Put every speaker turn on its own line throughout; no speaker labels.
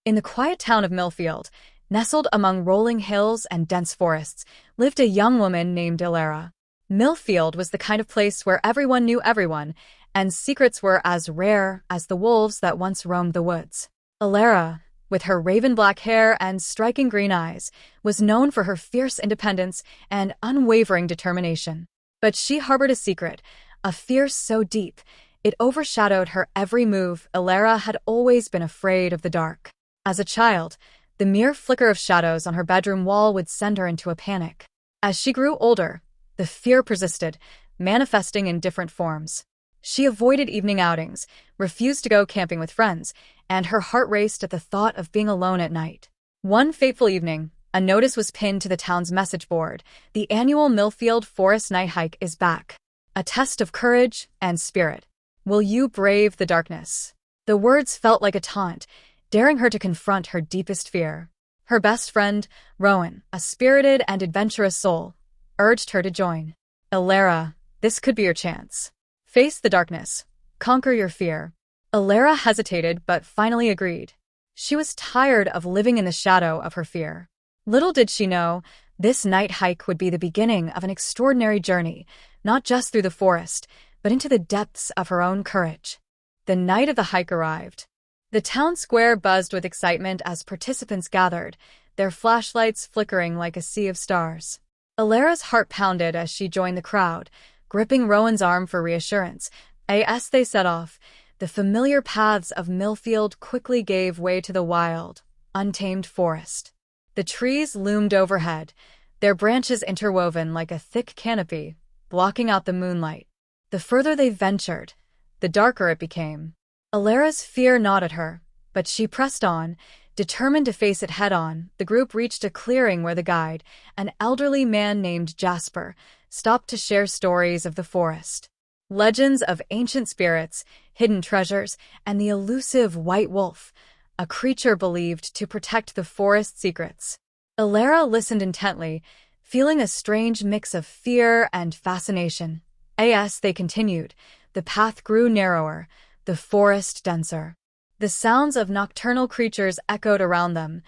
In the quiet town of Millfield, nestled among rolling hills and dense forests, lived a young woman named Ilara. Millfield was the kind of place where everyone knew everyone, and secrets were as rare as the wolves that once roamed the woods. Ilara, with her raven-black hair and striking green eyes, was known for her fierce independence and unwavering determination. But she harbored a secret, a fear so deep, it overshadowed her every move. Ilara had always been afraid of the dark. As a child, the mere flicker of shadows on her bedroom wall would send her into a panic. As she grew older, the fear persisted, manifesting in different forms. She avoided evening outings, refused to go camping with friends, and her heart raced at the thought of being alone at night. One fateful evening, a notice was pinned to the town's message board. The annual Millfield Forest Night Hike is back. A test of courage and spirit. Will you brave the darkness? The words felt like a taunt, daring her to confront her deepest fear. Her best friend, Rowan, a spirited and adventurous soul, urged her to join. Ilara, this could be your chance. Face the darkness. Conquer your fear. Ilara hesitated but finally agreed. She was tired of living in the shadow of her fear. Little did she know, this night hike would be the beginning of an extraordinary journey, not just through the forest, but into the depths of her own courage. The night of the hike arrived. The town square buzzed with excitement as participants gathered, their flashlights flickering like a sea of stars. Ilara's heart pounded as she joined the crowd, gripping Rowan's arm for reassurance. As they set off, the familiar paths of Millfield quickly gave way to the wild, untamed forest. The trees loomed overhead, their branches interwoven like a thick canopy, blocking out the moonlight. The further they ventured, the darker it became. Ilara's fear gnawed at her, but she pressed on, determined to face it head-on. The group reached a clearing where the guide, an elderly man named Jasper, stopped to share stories of the forest. Legends of ancient spirits, hidden treasures, and the elusive white wolf, a creature believed to protect the forest's secrets. Ilara listened intently, feeling a strange mix of fear and fascination. As they continued, the path grew narrower, the forest denser. The sounds of nocturnal creatures echoed around them,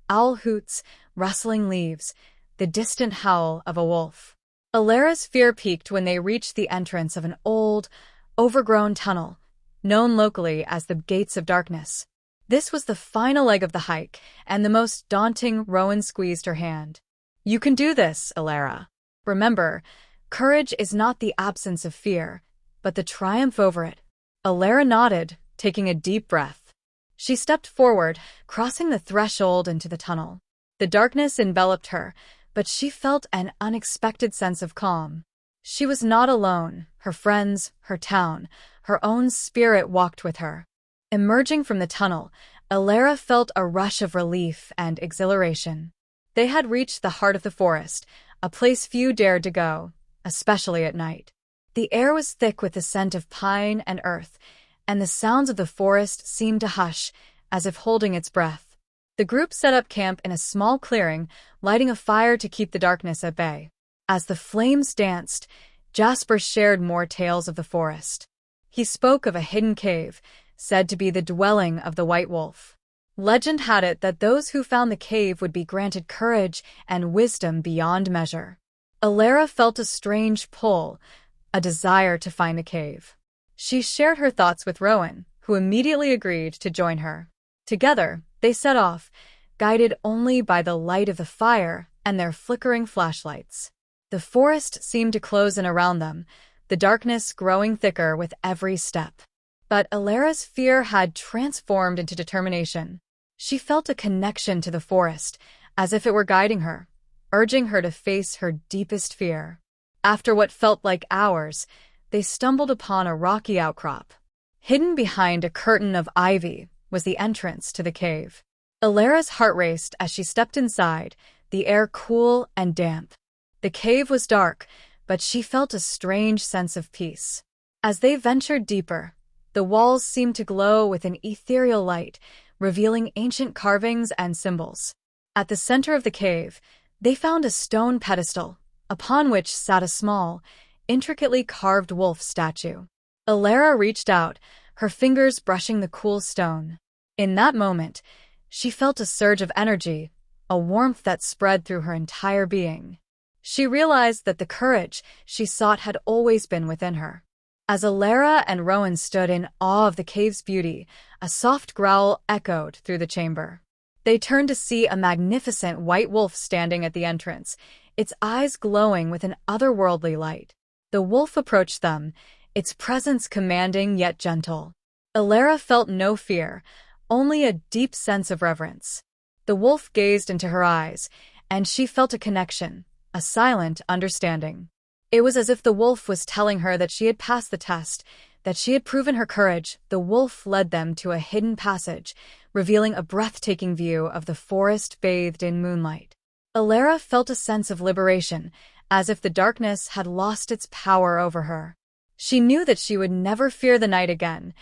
owl hoots, rustling leaves, the distant howl of a wolf. Ilara's fear peaked when they reached the entrance of an old, overgrown tunnel, known locally as the Gates of Darkness. This was the final leg of the hike, and the most daunting. Rowan squeezed her hand. You can do this, Ilara. Remember, courage is not the absence of fear, but the triumph over it. Ilara nodded, taking a deep breath. She stepped forward, crossing the threshold into the tunnel. The darkness enveloped her, but she felt an unexpected sense of calm. She was not alone. Her friends, her town, her own spirit walked with her. Emerging from the tunnel, Ilara felt a rush of relief and exhilaration. They had reached the heart of the forest, a place few dared to go, especially at night. The air was thick with the scent of pine and earth, and the sounds of the forest seemed to hush, as if holding its breath. The group set up camp in a small clearing, lighting a fire to keep the darkness at bay. As the flames danced, Jasper shared more tales of the forest. He spoke of a hidden cave, said to be the dwelling of the white wolf. Legend had it that those who found the cave would be granted courage and wisdom beyond measure. Ilara felt a strange pull, a desire to find the cave. She shared her thoughts with Rowan, who immediately agreed to join her. Together, they set off, guided only by the light of the fire and their flickering flashlights. The forest seemed to close in around them, the darkness growing thicker with every step. But Ilara's fear had transformed into determination. She felt a connection to the forest, as if it were guiding her, urging her to face her deepest fear. After what felt like hours, they stumbled upon a rocky outcrop. Hidden behind a curtain of ivy was the entrance to the cave. Ilara's heart raced as she stepped inside, the air cool and damp. The cave was dark, but she felt a strange sense of peace. As they ventured deeper, the walls seemed to glow with an ethereal light, revealing ancient carvings and symbols. At the center of the cave, they found a stone pedestal, upon which sat a small, intricately carved wolf statue. Ilara reached out, her fingers brushing the cool stone. In that moment, She felt a surge of energy, a warmth that spread through her entire being. She realized that the courage she sought had always been within her. As Alara and Rowan stood in awe of the cave's beauty, a soft growl echoed through the chamber. They turned to see a magnificent white wolf standing at the entrance, its eyes glowing with an otherworldly light. The wolf approached them, its presence commanding yet gentle. Alara felt no fear, only a deep sense of reverence. The wolf gazed into her eyes, and she felt a connection, a silent understanding. It was as if the wolf was telling her that she had passed the test, that she had proven her courage. The wolf led them to a hidden passage, revealing a breathtaking view of the forest bathed in moonlight. Alara felt a sense of liberation, as if the darkness had lost its power over her. She knew that she would never fear the night again.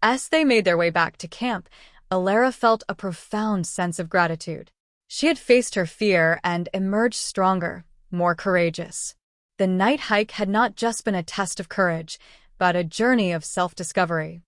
As they made their way back to camp, Alara felt a profound sense of gratitude. She had faced her fear and emerged stronger, more courageous. The night hike had not just been a test of courage, but a journey of self-discovery.